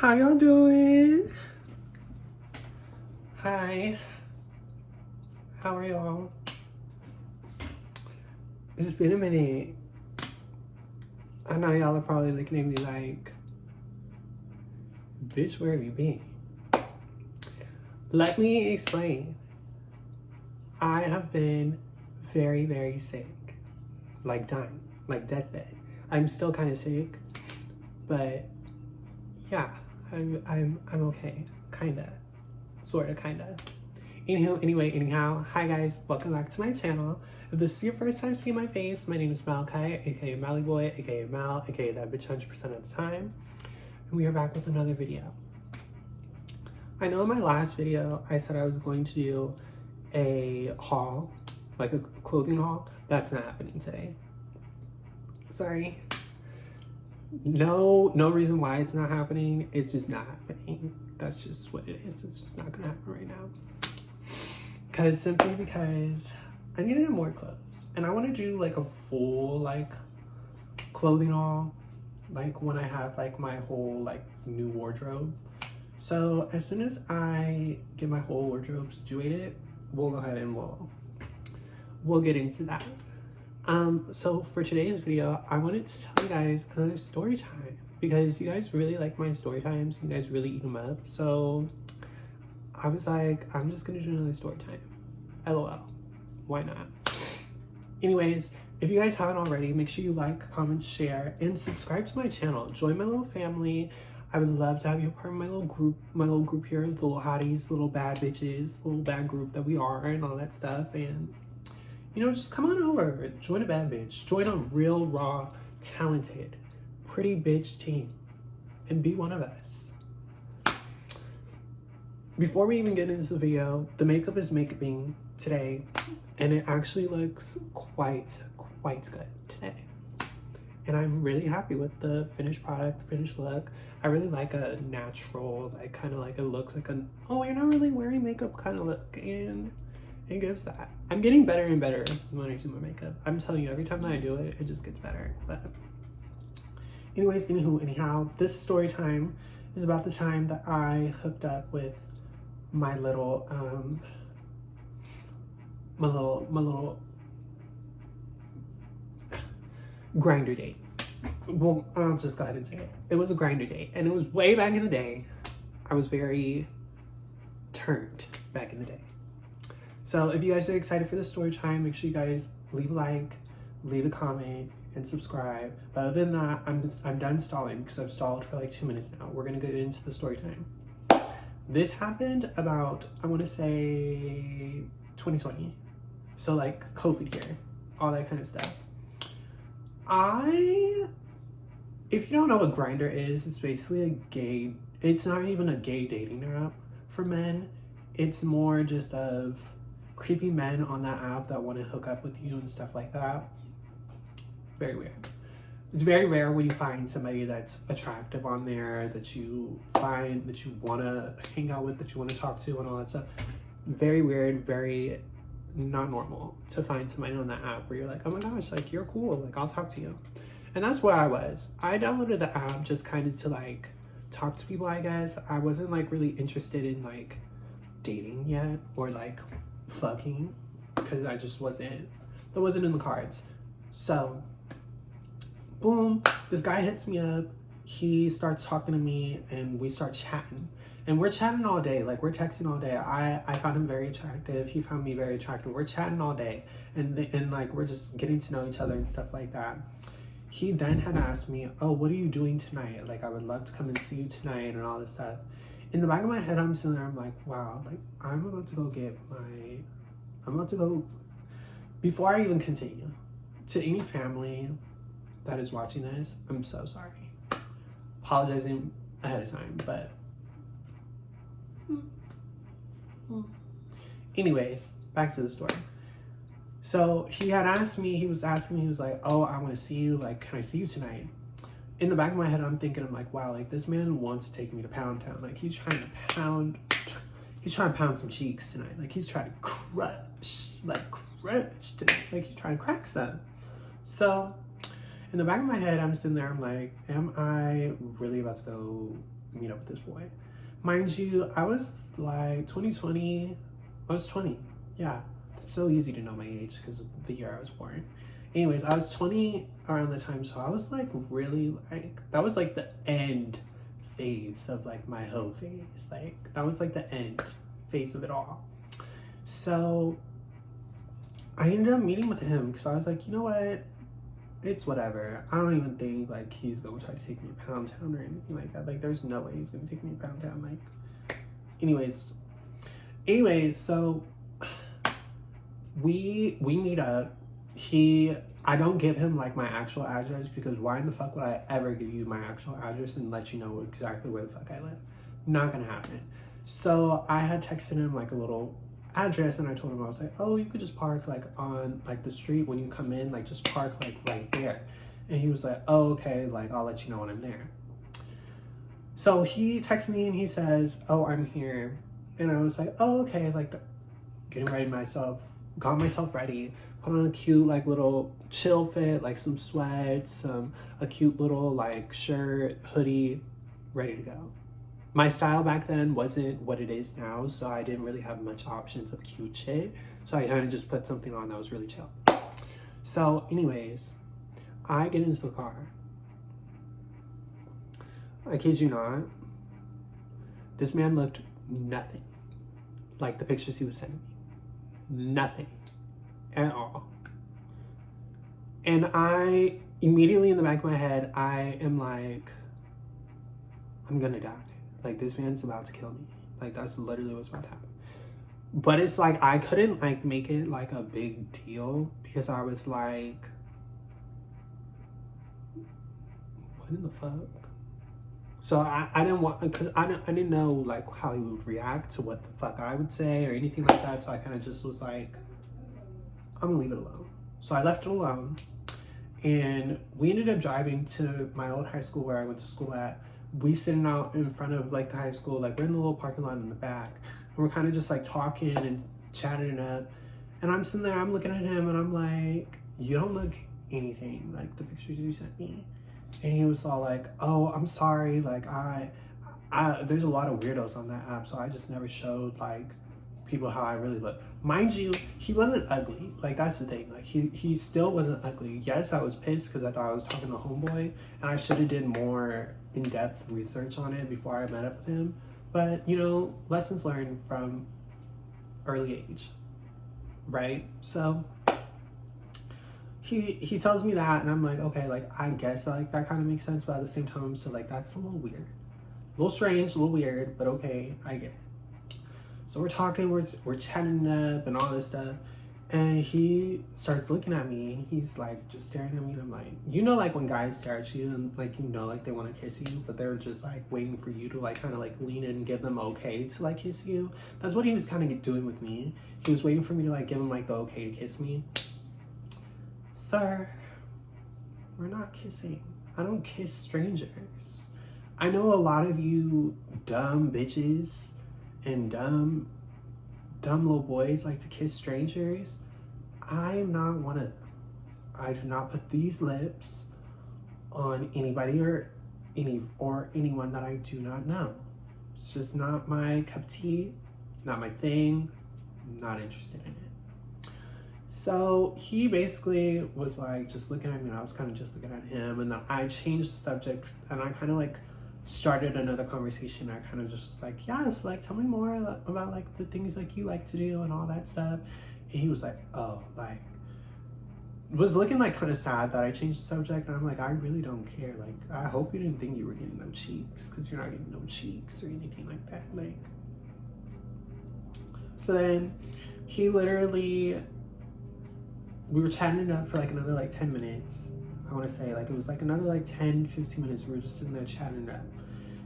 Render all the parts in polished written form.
How y'all doing? Hi. How are y'all? It's been a minute. I know y'all are probably looking at me like, bitch, where have you been? Let me explain. I have been very, very sick. Like dying. Like deathbed. I'm still kind of sick. But yeah, I'm okay. Kinda. Sorta, kinda. Anyhow, hi guys, welcome back to my channel. If this is your first time seeing my face, my name is Malachi, aka Mally Boy, aka Mal, aka that bitch 100% of the time. And we are back with another video. I know in my last video, I said I was going to do a haul, like a clothing haul. That's not happening today. Sorry. No reason why it's not happening. It's just not happening. That's just what it is. It's just not gonna happen right now. Simply because I need to get more clothes. And I want to do like a full like clothing haul. Like when I have like my whole like new wardrobe. So as soon as I get my whole wardrobe situated, we'll go ahead and we'll get into that. So for today's video, I wanted to tell you guys another story time because you guys really like my story times. You guys really eat them up. So I was like, I'm just gonna do another story time. LOL. Why not? Anyways, if you guys haven't already, make sure you like, comment, share, and subscribe to my channel. Join my little family. I would love to have you a part of my little group here, the little hotties, little bad bitches, little bad group that we are, and all that stuff. And you know, just come on over, join a bad bitch, join a real, raw, talented, pretty bitch team, and be one of us. Before we even get into the video, the makeup is makeuping today, and it actually looks quite good today. And I'm really happy with the finished product, the finished look. I really like a natural, like kind of like it looks like an, oh, you're not really wearing makeup kind of look, and it gives that. I'm getting better and better when I do my makeup. I'm telling you, every time that I do it, it just gets better. But anyways, anyhow, this story time is about the time that I hooked up with my little, my little Grindr date. Well, I'll just go ahead and say it. It was a Grindr date, and it was way back in the day. I was very turned back in the day. So if you guys are excited for the story time, make sure you guys leave a like, leave a comment, and subscribe. But other than that, I'm done stalling because I've stalled for like 2 minutes now. We're gonna get into the story time. This happened about, I want to say 2020. So like COVID year, all that kind of stuff. If you don't know what Grindr is, it's basically it's not even a gay dating app for men. It's more just of creepy men on that app that want to hook up with you and stuff like that. Very weird. It's very rare when you find somebody that's attractive on there, that you find that you want to hang out with, that you want to talk to and all that stuff. Very weird, very not normal to find somebody on that app where you're like, oh my gosh, like you're cool, like I'll talk to you. And that's where I was. I downloaded the app just kind of to like talk to people, I guess. I wasn't like really interested in like dating yet or like fucking, because I just wasn't, that wasn't in the cards. So boom, this guy hits me up, he starts talking to me, and we start chatting, and we're chatting all day, like we're texting all day. I found him very attractive, he found me very attractive. We're chatting all day, and like we're just getting to know each other and stuff like that. He then had asked me, oh, what are you doing tonight? Like I would love to come and see you tonight and all this stuff. In the back of my head, I'm sitting there, I'm like, wow, like I'm about to go, before I even continue, to any family that is watching this, I'm so sorry. Apologizing ahead of time, but anyways, back to the story. So he had asked me, he was like, oh, I want to see you, like, can I see you tonight? In the back of my head, I'm thinking, I'm like, wow, like this man wants to take me to Pound Town. Like he's trying to pound some cheeks tonight. Like he's trying to crush tonight. Like he's trying to crack some. So in the back of my head, I'm sitting there, I'm like, am I really about to go meet up with this boy. Mind you, I was like 2020, I was 20. Yeah, it's so easy to know my age because of the year I was born. Anyways, I was 20 around the time, so I was like really like, that was like the end phase of like my hoe phase. Like that was like the end phase of it all. So I ended up meeting with him because I was like, you know what? It's whatever. I don't even think like he's gonna try to take me to Pound Town or anything like that. Like there's no way he's gonna take me to Pound Town. Like anyways, so we meet up. I don't give him like my actual address because why in the fuck would I ever give you my actual address and let you know exactly where the fuck I live? Not gonna happen. So I had texted him like a little address and I told him, I was like, oh, you could just park like on like the street when you come in, like just park like right there. And he was like, oh, okay, like I'll let you know when I'm there. So he texts me and he says, oh, I'm here. And I was like, oh, okay, like getting ready myself, got myself ready, put on a cute like little chill fit, like some sweats, a cute little like shirt, hoodie, ready to go. My style back then wasn't what it is now, so I didn't really have much options of cute shit. So I kind of just put something on that was really chill. So anyways, I get into the car. I kid you not, this man looked nothing like the pictures he was sending me. Nothing at all. And I immediately in the back of my head, I am like, I'm gonna die. Like this man's about to kill me. Like that's literally what's about to happen. But it's like, I couldn't like make it like a big deal because I was like, what in the fuck? So I didn't want, because I didn't know like how he would react to what the fuck I would say or anything like that. So I kind of just was like, I'm gonna leave it alone. So I left it alone and we ended up driving to my old high school where I went to school at. We sitting out in front of like the high school, like we're in the little parking lot in the back. And we're kind of just like talking and chatting it up. And I'm sitting there, I'm looking at him and I'm like, you don't look anything like the pictures you sent me. And he was all like, oh, I'm sorry. Like I there's a lot of weirdos on that app. So I just never showed like people how I really look. Mind you, he wasn't ugly. Like that's the thing. Like he still wasn't ugly. Yes, I was pissed because I thought I was talking to homeboy and I should have did more in-depth research on it before I met up with him. But you know, lessons learned from early age, right? So he tells me that and I'm like, okay, like I guess like that kind of makes sense, but at the same time, so like that's a little weird, a little strange, a little weird, but okay, I get it. So we're talking, we're chatting up and all this stuff, and he starts looking at me and he's like just staring at me and I'm like, you know, like when guys stare at you and like, you know, like they want to kiss you, but they're just like waiting for you to like kind of like lean in and give them okay to like kiss you. That's what he was kind of doing with me. He was waiting for me to like give him like the okay to kiss me. Sir, we're not kissing. I don't kiss strangers. I know a lot of you dumb bitches and dumb little boys like to kiss strangers. I am not one of them. I do not put these lips on anybody or anyone that I do not know. It's just not my cup of tea, not my thing, not interested in it. So he basically was like just looking at me and I was kind of just looking at him, and then I changed the subject and I kind of like started another conversation. I kind of just was like, yeah, so like tell me more about like the things like you like to do and all that stuff. And he was like, oh, like was looking like kind of sad that I changed the subject. And I'm like, I really don't care. Like I hope you didn't think you were getting no cheeks, because you're not getting no cheeks or anything like that. Like, so then he literally, we were chatting it up for like another like 10 minutes. I want to say like it was like another like 10-15 minutes. We were just sitting there chatting it up.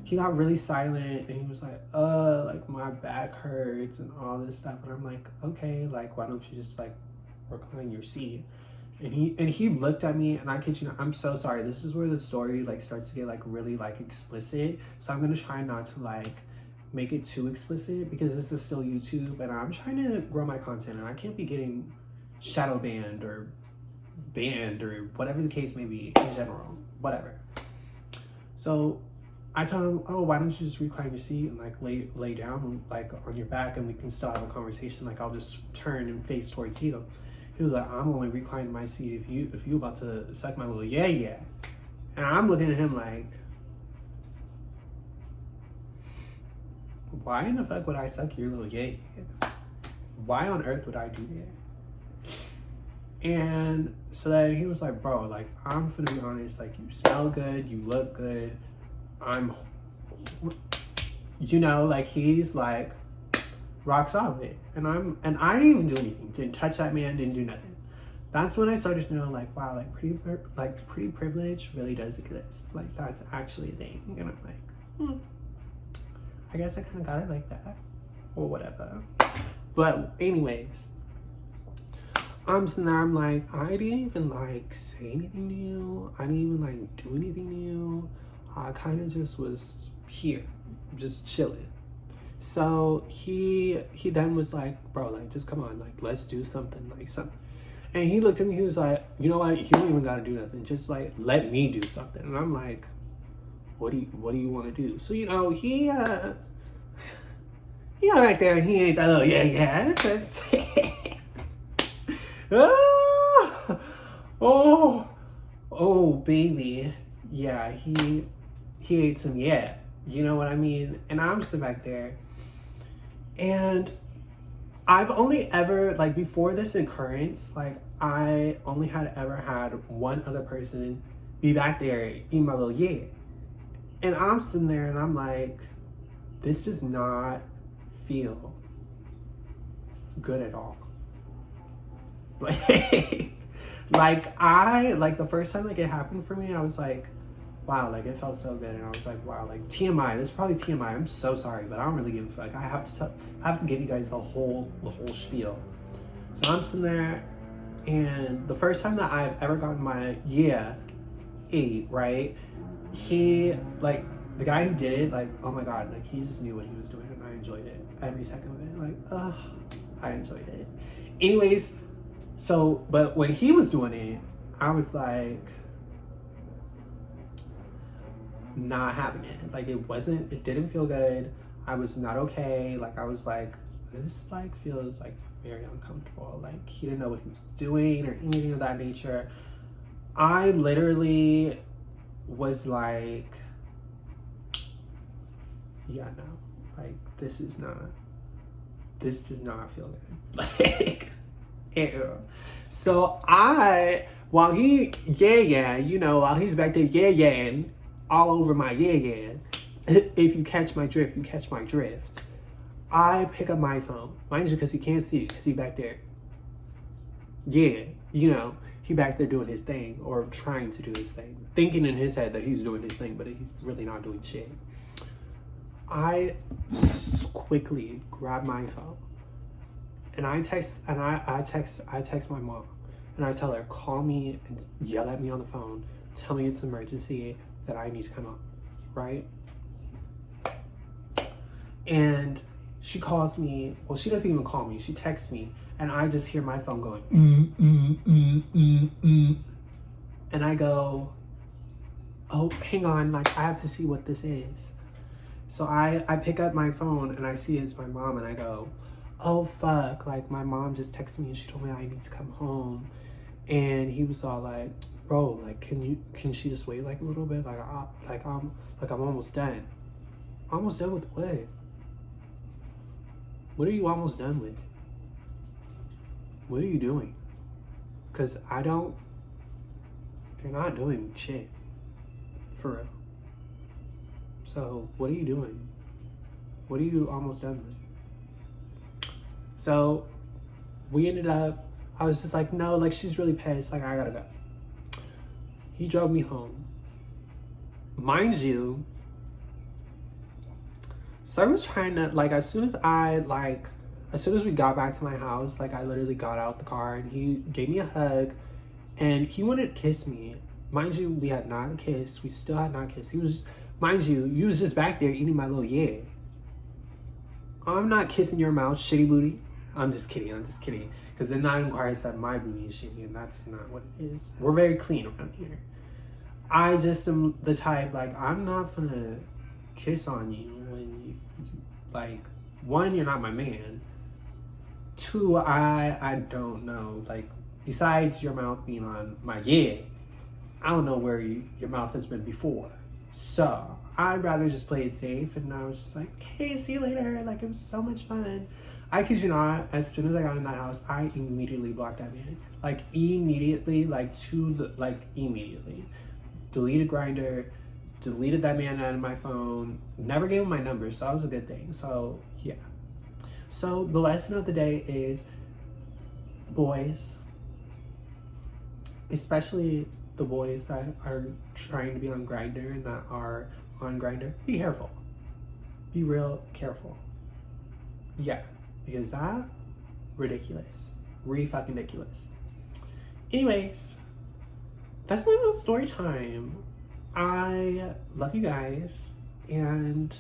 He got really silent and he was like, like my back hurts and all this stuff. And I'm like, okay, like why don't you just like recline your seat? And he looked at me, and I kid you not, I'm so sorry. This is where the story like starts to get like really like explicit. So I'm gonna try not to like make it too explicit because this is still YouTube and I'm trying to grow my content and I can't be getting shadow banned or whatever the case may be in general, whatever. So I told him, oh, why don't you just recline your seat and like lay down like on your back and we can still have a conversation. Like I'll just turn and face towards you. He was like, I'm only reclining my seat if you about to suck my little yeah. And I'm looking at him like, why in the fuck would I suck your little yeah? Why on earth would I do that? And so then he was like, bro, like, I'm finna be honest, like, you smell good, you look good, you know, like, he's like, rock solid. And I didn't even do anything, didn't touch that man, didn't do nothing. That's when I started to know, like, wow, like, pretty privilege really does exist. Like, that's actually a thing. And I'm like, I guess I kind of got it like that, or whatever. But anyways, I'm sitting there, I'm like, I didn't even like say anything to you. I didn't even like do anything to you. I kind of just was here, just chilling. So he then was like, bro, like, just come on, like, let's do something, like something. And he looked at me, he was like, you know what, you don't even gotta do nothing. Just like, let me do something. And I'm like, what do you want to do? So, you know, he got back there and he ain't that little yeah. oh, baby. Yeah, he ate some yeah. You know what I mean? And I'm sitting back there. And I've only ever, like, before this occurrence, like, I only had ever had one other person be back there eating my little yeah. And I'm sitting there and I'm like, this does not feel good at all. Like the first time like it happened for me, I was like, wow, like it felt so good. And I was like, wow, like TMI, this is probably TMI. I'm so sorry, but I don't really give a fuck. I have to give you guys the whole spiel. So I'm sitting there, and the first time that I've ever gotten my yeah ate, right? He, like, the guy who did it, like, oh my god, like, he just knew what he was doing, and I enjoyed it every second of it. Like, I enjoyed it. Anyways, so, but when he was doing it, I was like, not having it. Like, it didn't feel good. I was not okay. Like, I was like, this, like, feels, like, very uncomfortable. Like, he didn't know what he was doing or anything of that nature. I literally was like, yeah, no, like, this does not feel good. Like, ew. So while he while he's back there yeah-yang all over my yeah-yang, if you catch my drift, you catch my drift, I pick up my phone, mind you, because he can't see it, because he back there, yeah, you know, he back there doing his thing, or trying to do his thing, thinking in his head that he's doing his thing, but he's really not doing shit. I quickly grab my phone and I text my mom, and I tell her, call me and yell at me on the phone, tell me it's an emergency, that I need to come up, right? And she calls me, well, she doesn't even call me, she texts me, and I just hear my phone going, and I go, oh, hang on, like, I have to see what this is. So I pick up my phone and I see it's my mom, and I go, oh fuck, like, my mom just texted me and she told me I need to come home. And he was all like, bro, like, can she just wait like a little bit? I'm almost done. Almost done with what? What are you almost done with? What are you doing? Because you're not doing shit. For real. So what are you doing? What are you almost done with? So we ended up, I was just like, no, like, she's really pissed, like, I gotta go. He drove me home. Mind you, Sir was trying to, like, as soon as we got back to my house, like, I literally got out the car and he gave me a hug and he wanted to kiss me. Mind you, we had not kissed. We still had not kissed. He was just back there eating my little yeah. I'm not kissing your mouth, shitty booty. I'm just kidding. Because then that inquires that my booty is shitty, and that's not what it is. We're very clean around here. I just am the type, like, I'm not gonna kiss on you when you like, one, you're not my man. Two, I don't know. Like, besides your mouth being on my I don't know where your mouth has been before. So I'd rather just play it safe. And I was just like, okay, see you later. Like, it was so much fun. I kid you not, as soon as I got in that house, I immediately blocked that man. Like, immediately, immediately. Deleted Grindr, deleted that man out of my phone, never gave him my number, so that was a good thing. So, yeah. So, the lesson of the day is, boys, especially the boys that are trying to be on Grindr and that are on Grindr, be careful. Be real careful. Yeah, because that, ridiculous. Fucking ridiculous. Anyways, that's my little story time. I love you guys, and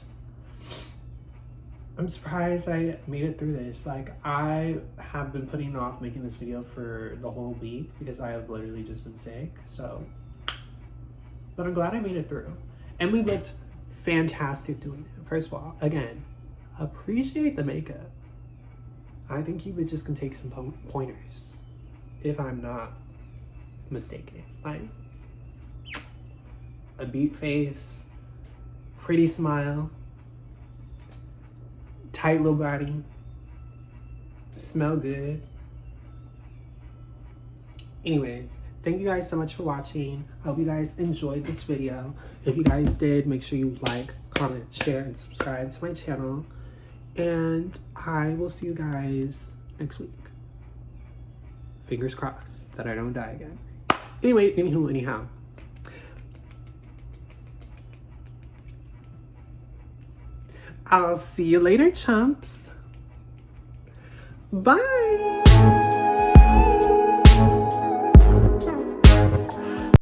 I'm surprised I made it through this. Like, I have been putting off making this video for the whole week because I have literally just been sick, so. But I'm glad I made it through. And we looked fantastic doing it. First of all, again, appreciate the makeup. I think you just can take some pointers, if I'm not mistaken. Like, a beat face, pretty smile, tight little body, smell good. Anyways, thank you guys so much for watching. I hope you guys enjoyed this video. If you guys did, make sure you like, comment, share, and subscribe to my channel. And I will see you guys next week. Fingers crossed that I don't die again. Anyway, anyhow. I'll see you later, chumps. Bye.